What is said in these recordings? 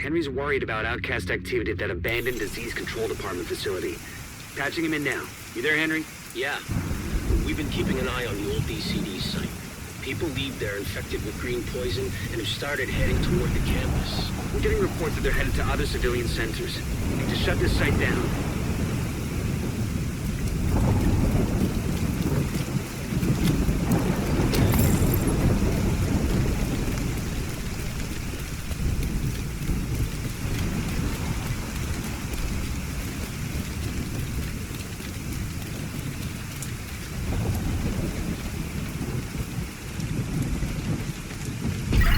Henry's worried about outcast activity at that abandoned disease control department facility. Patching him in now. You there, Henry? Yeah. We've been keeping an eye on the old DCD site. People leave there infected with green poison and have started heading toward the campus. We're getting reports that they're headed to other civilian centers. We need to shut this site down.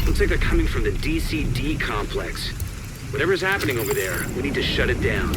Looks like they're coming from the DCD complex. Whatever's happening over there, we need to shut it down.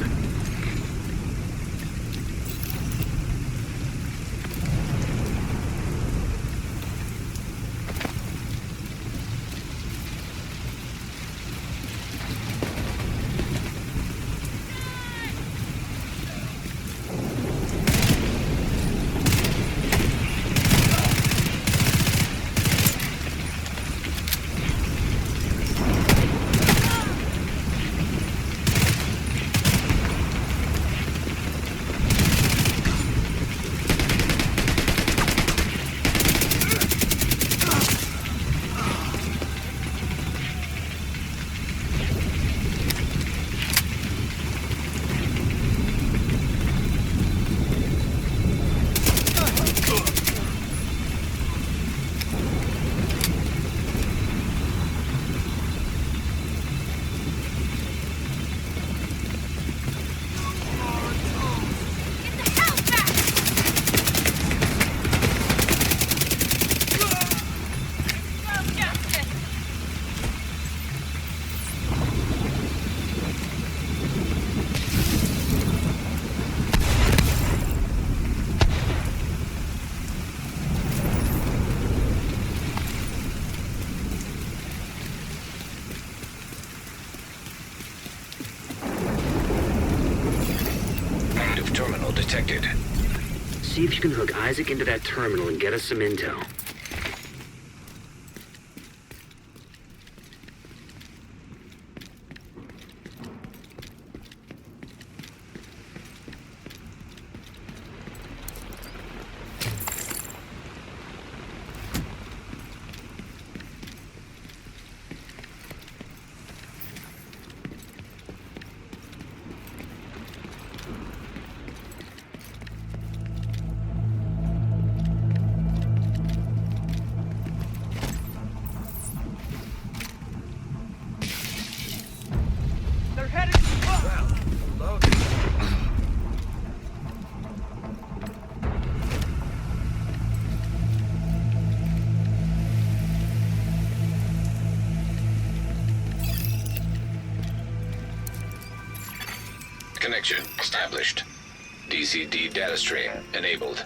Terminal detected. See if you can hook Isaac into that terminal and get us some intel. Connection established. DCD data stream enabled.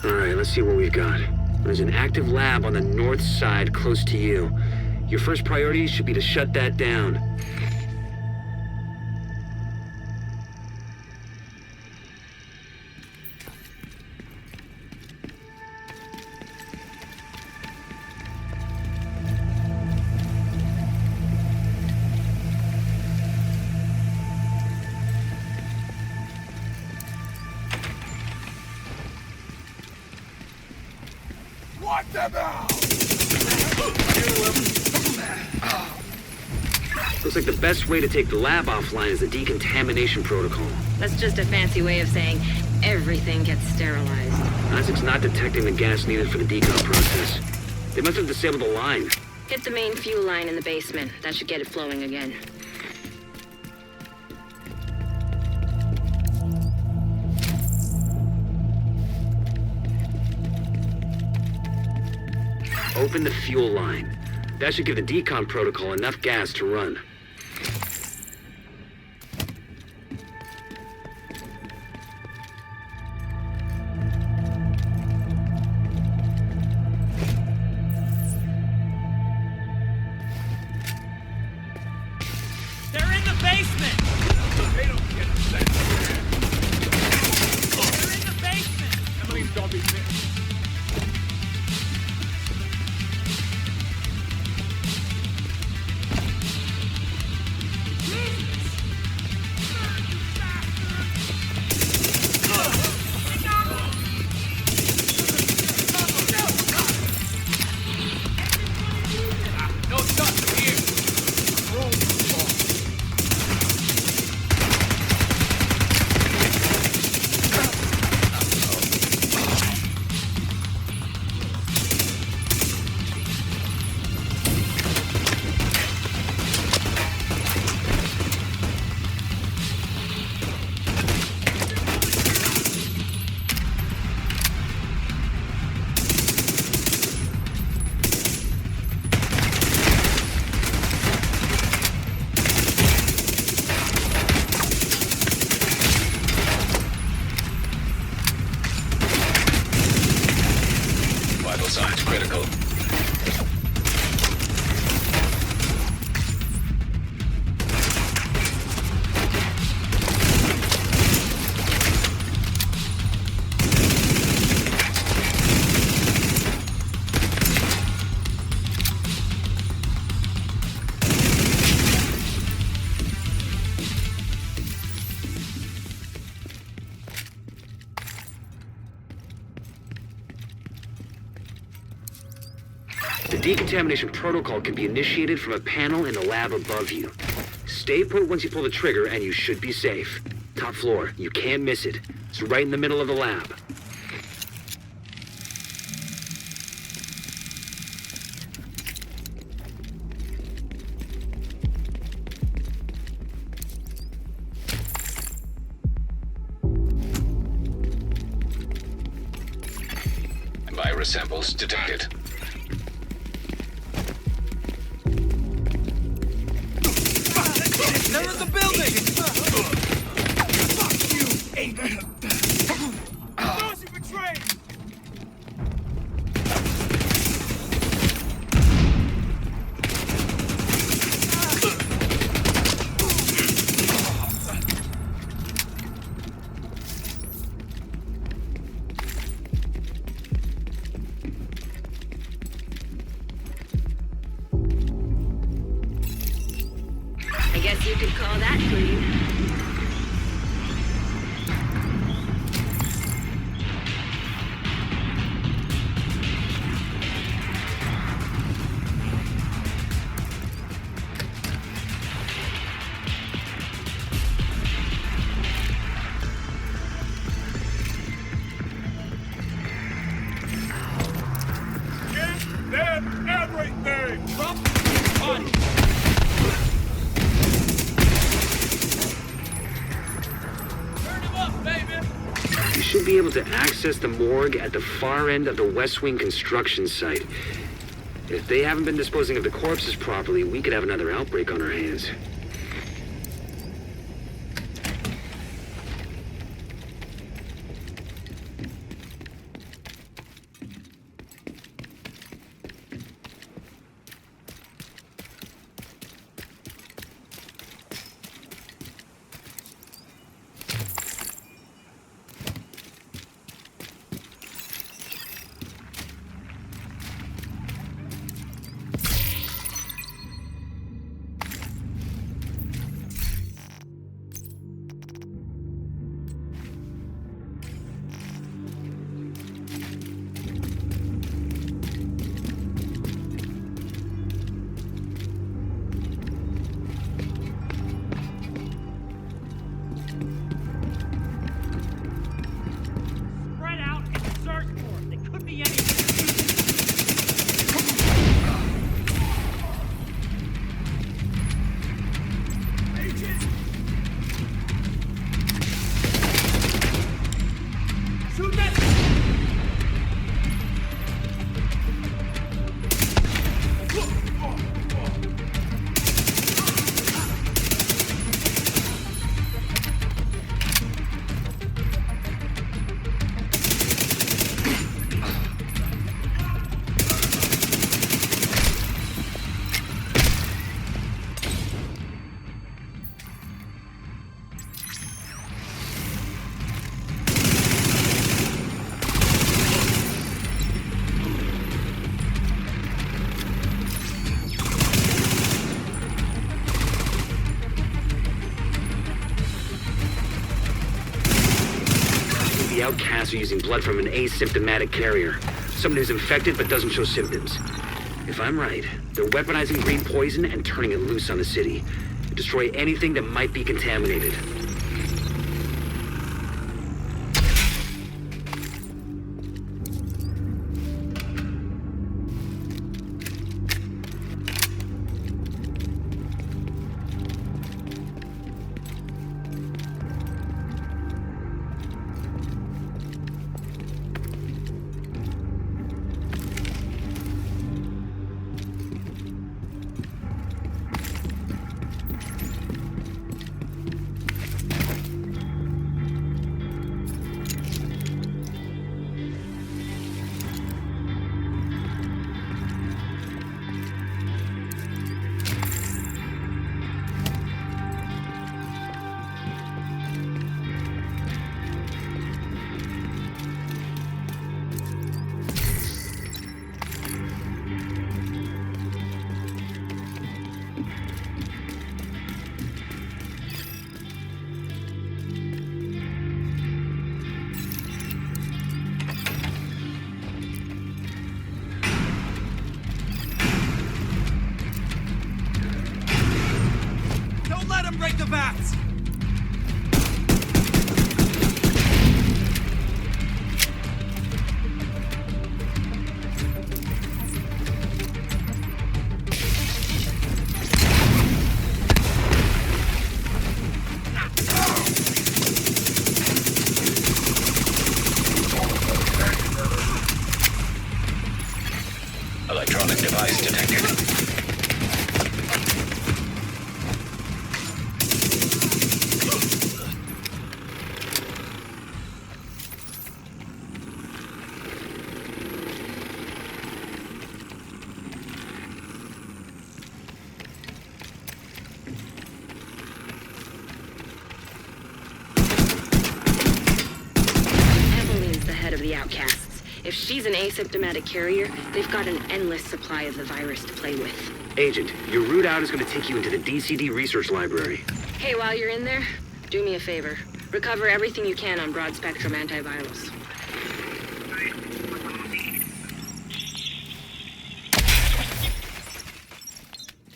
Alright, let's see what we've got. There's an active lab on the north side close to you. Your first priority should be to shut that down. What the hell? Looks like the best way to take the lab offline is the decontamination protocol. That's just a fancy way of saying everything gets sterilized. Isaac's not detecting the gas needed for the decon process. They must have disabled the line. Hit the main fuel line in the basement. That should get it flowing again. Open the fuel line. That should give the decon protocol enough gas to run. They're in the basement! They don't get the They're in the basement! Please don't be missed. signs critical. The decontamination protocol can be initiated from a panel in the lab above you. Stay put once you pull the trigger and you should be safe. Top floor, you can't miss it. It's right in the middle of the lab. Virus samples detected. They're in the building! Fuck you, Aiden! Those you betrayed! I guess you could call that clean. Give them everything! Drop on! Turn him up, baby! You should be able to access the morgue at the far end of the West Wing construction site. If they haven't been disposing of the corpses properly, we could have another outbreak on our hands. Spread out and search for them. They could be anything. Agent! Shoot that! The outcasts are using blood from an asymptomatic carrier. Someone who's infected but doesn't show symptoms. If I'm right, they're weaponizing green poison and turning it loose on the city. Destroy anything that might be contaminated. break the bats! Electronic device detected. Evelyn's the head of the outcasts. If she's an asymptomatic carrier, they've got an endless supply of the virus to play with. Agent, your route out is going to take you into the DCD research library. Hey, while you're in there, do me a favor. Recover everything you can on broad-spectrum antivirals.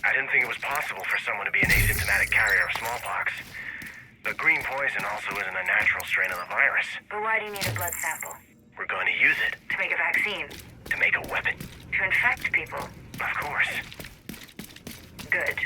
I didn't think it was possible for someone to be an asymptomatic carrier of smallpox. But green poison also isn't a natural strain of the virus. But why do you need a blood sample? We're going to use it To make a vaccine? to make a weapon. To infect people? Of course. Good.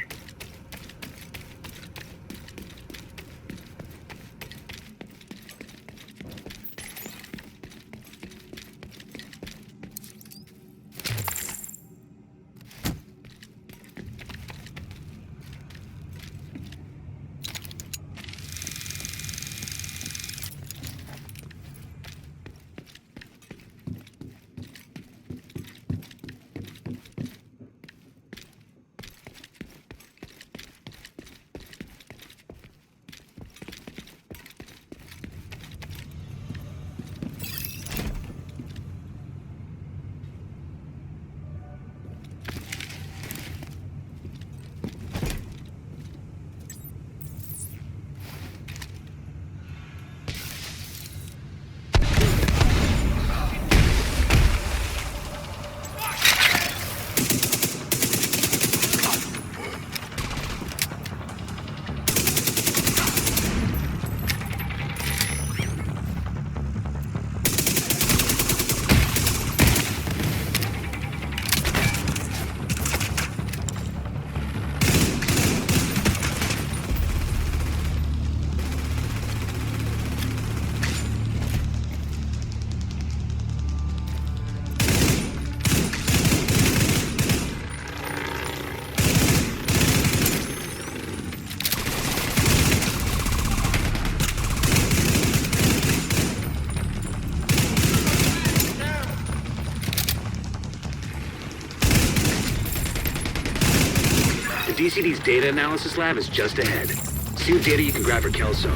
DCD's data analysis lab is just ahead. See what data you can grab for Kelso.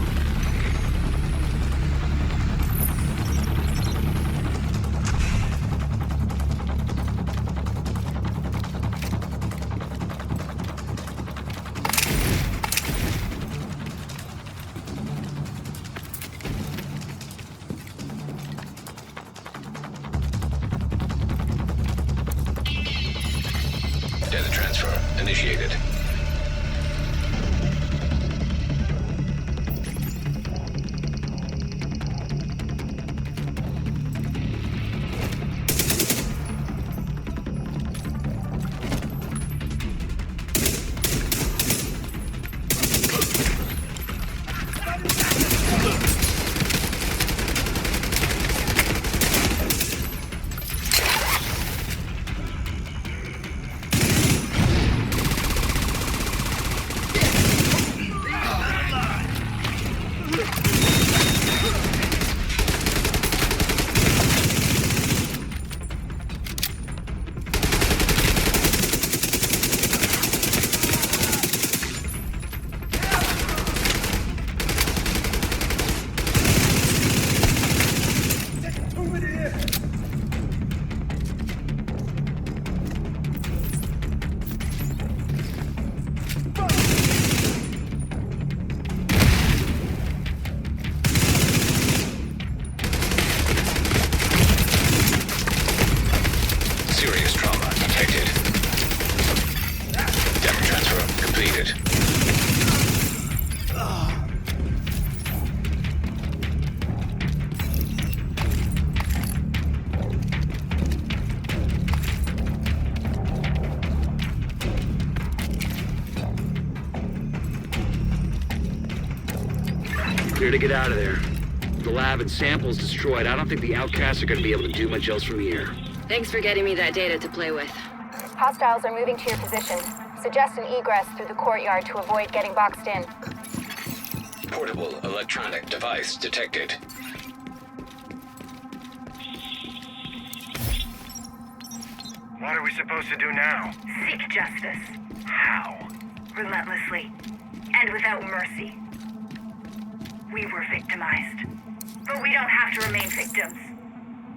Data transfer initiated. Serious trauma detected. Data transfer completed. Clear to get out of there. With the lab and samples destroyed, I don't think the outcasts are gonna be able to do much else from here. Thanks for getting me that data to play with. Hostiles are moving to your position. Suggest an egress through the courtyard to avoid getting boxed in. Portable electronic device detected. What are we supposed to do now? Seek justice. How? Relentlessly. And without mercy. We were victimized. But we don't have to remain victims.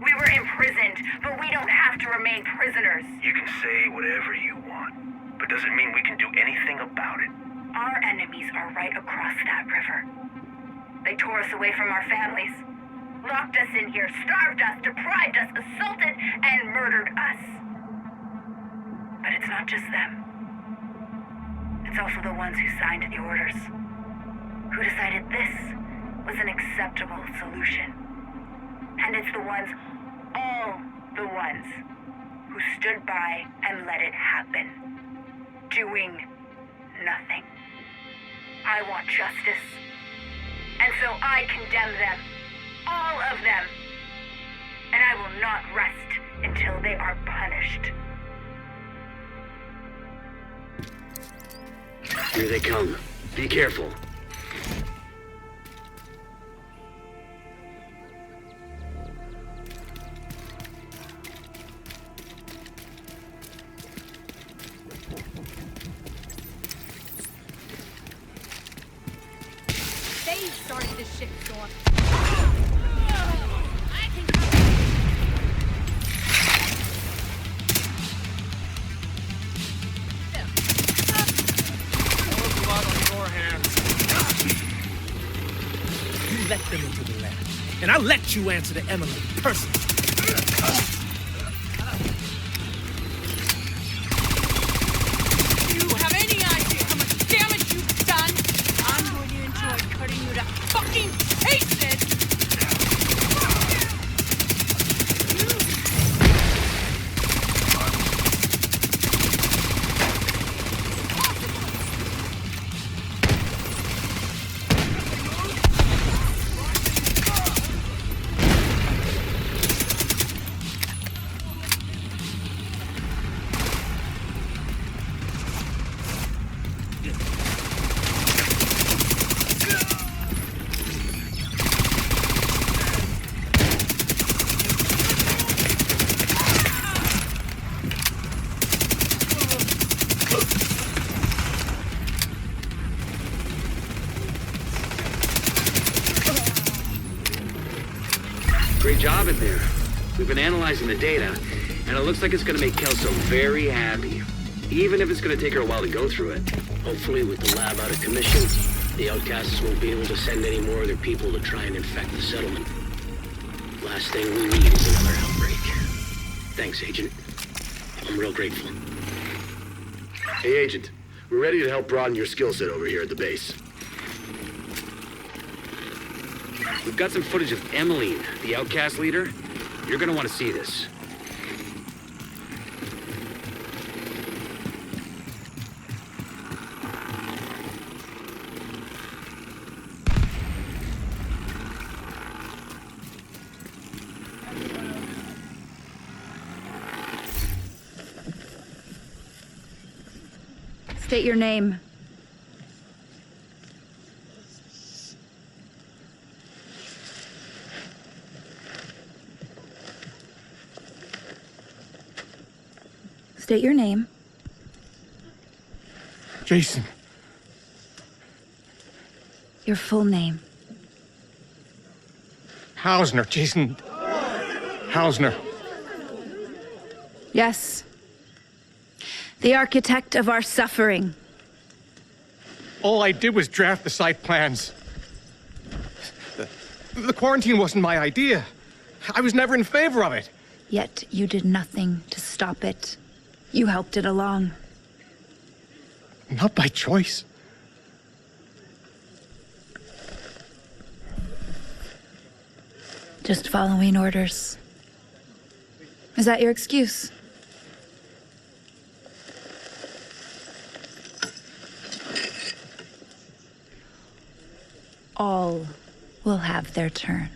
We were imprisoned, but we don't have to remain prisoners. You can say whatever you want, but does it mean we can do anything about it? Our enemies are right across that river. They tore us away from our families, locked us in here, starved us, deprived us, assaulted, and murdered us. But it's not just them. It's also the ones who signed the orders, who decided this was an acceptable solution. And it's the ones, all the ones, who stood by and let it happen, doing nothing. I want justice. And so I condemn them, all of them. And I will not rest until they are punished. Here they come. Be careful. They started this shit storm. You let them into the lab, and I'll let you answer to Emily personally. Do you have any idea how much damage you've done? I'm going to enjoy cutting you to fucking pieces! Great job in there. We've been analyzing the data, and it looks like it's gonna make Kelso very happy. Even if it's gonna take her a while to go through it. Hopefully, with the lab out of commission, the outcasts won't be able to send any more of their people to try and infect the settlement. Last thing we need is another outbreak. Thanks, Agent. I'm real grateful. Hey, Agent. We're ready to help broaden your skill set over here at the base. We've got some footage of Emmeline, the outcast leader. You're gonna want to see this. State your name. State your name. Jason. Your full name. Hausner. Jason. Hausner. Yes. The architect of our suffering. All I did was draft the site plans. The quarantine wasn't my idea. I was never in favor of it. Yet you did nothing to stop it. You helped it along. Not by choice. Just following orders. Is that your excuse? All will have their turn.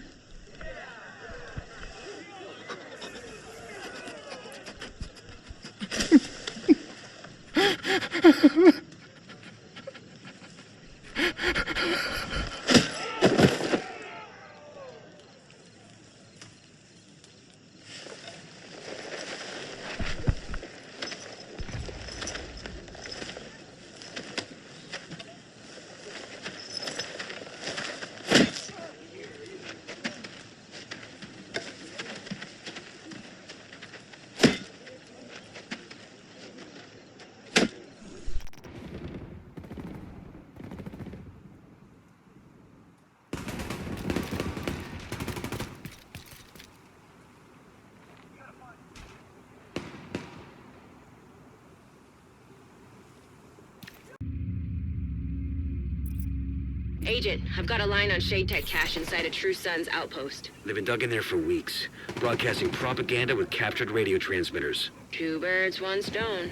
Agent, I've got a line on Shade Tech cache inside a True Sun's outpost. They've been dug in there for weeks, broadcasting propaganda with captured radio transmitters. 2 birds, 1 stone.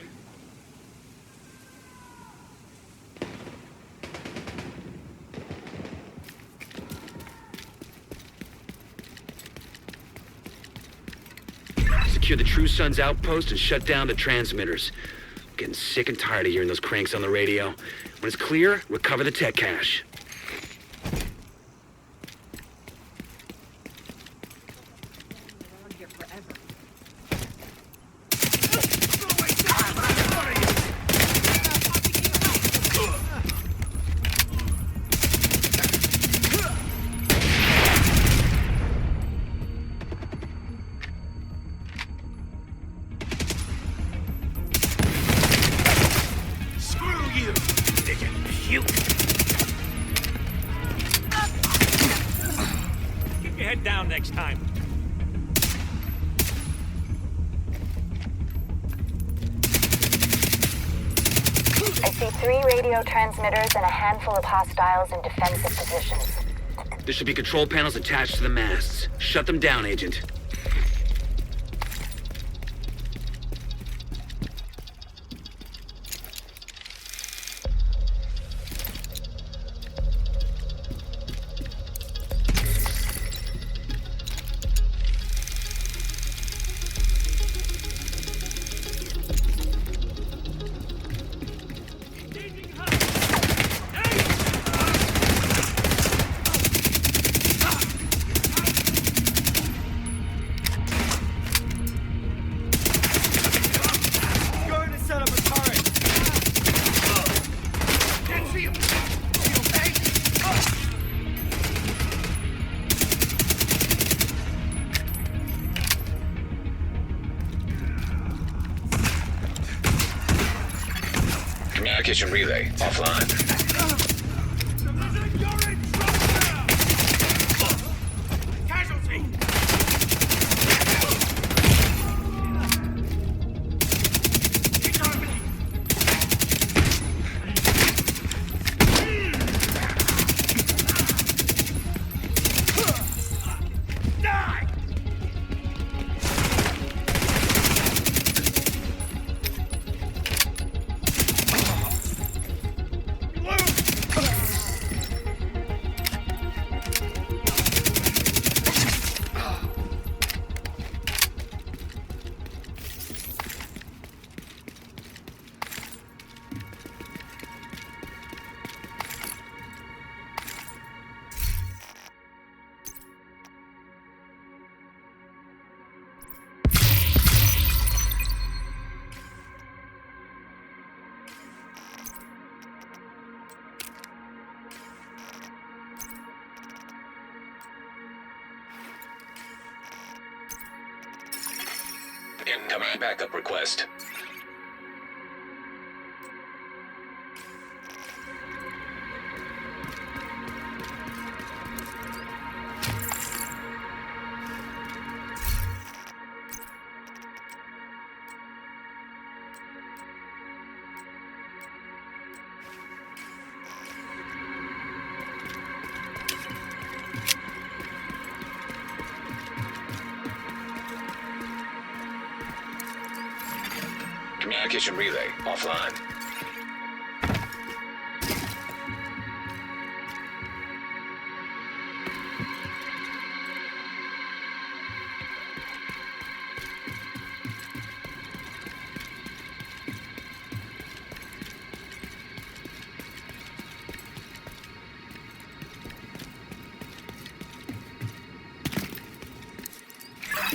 Secure the True Sun's outpost and shut down the transmitters. I'm getting sick and tired of hearing those cranks on the radio. When it's clear, recover the tech cache. Head down next time. I see 3 radio transmitters and a handful of hostiles in defensive positions. There should be control panels attached to the masts. Shut them down, Agent. Communication relay offline. Incoming backup request. Communication relay offline.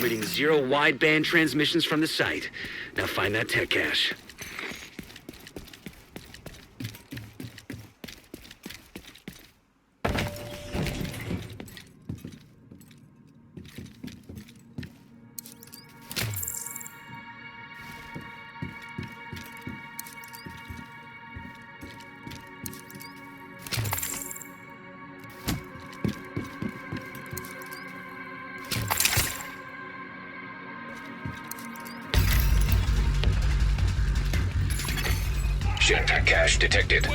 reading 0 wideband transmissions from the site. Now find that tech cache. Tech cache detected.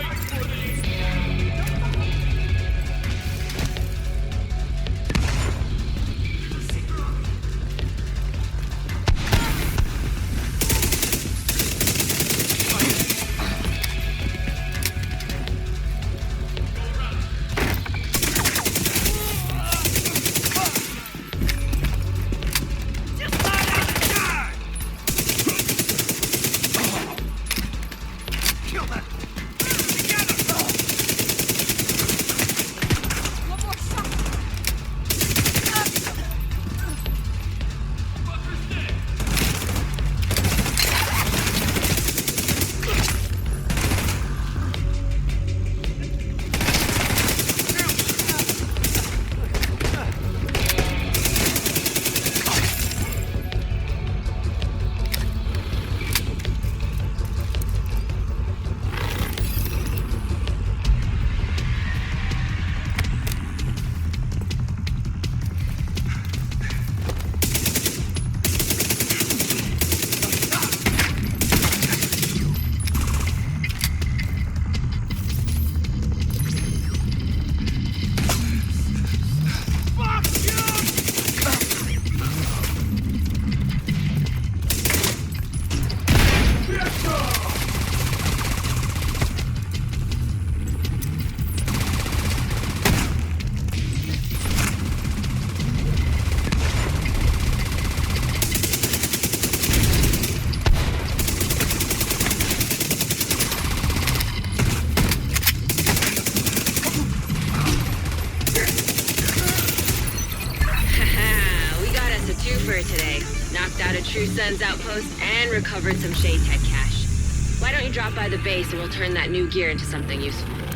Today. Knocked out a True Sun's outpost and recovered some Shade Tech cache. Why don't you drop by the base and we'll turn that new gear into something useful?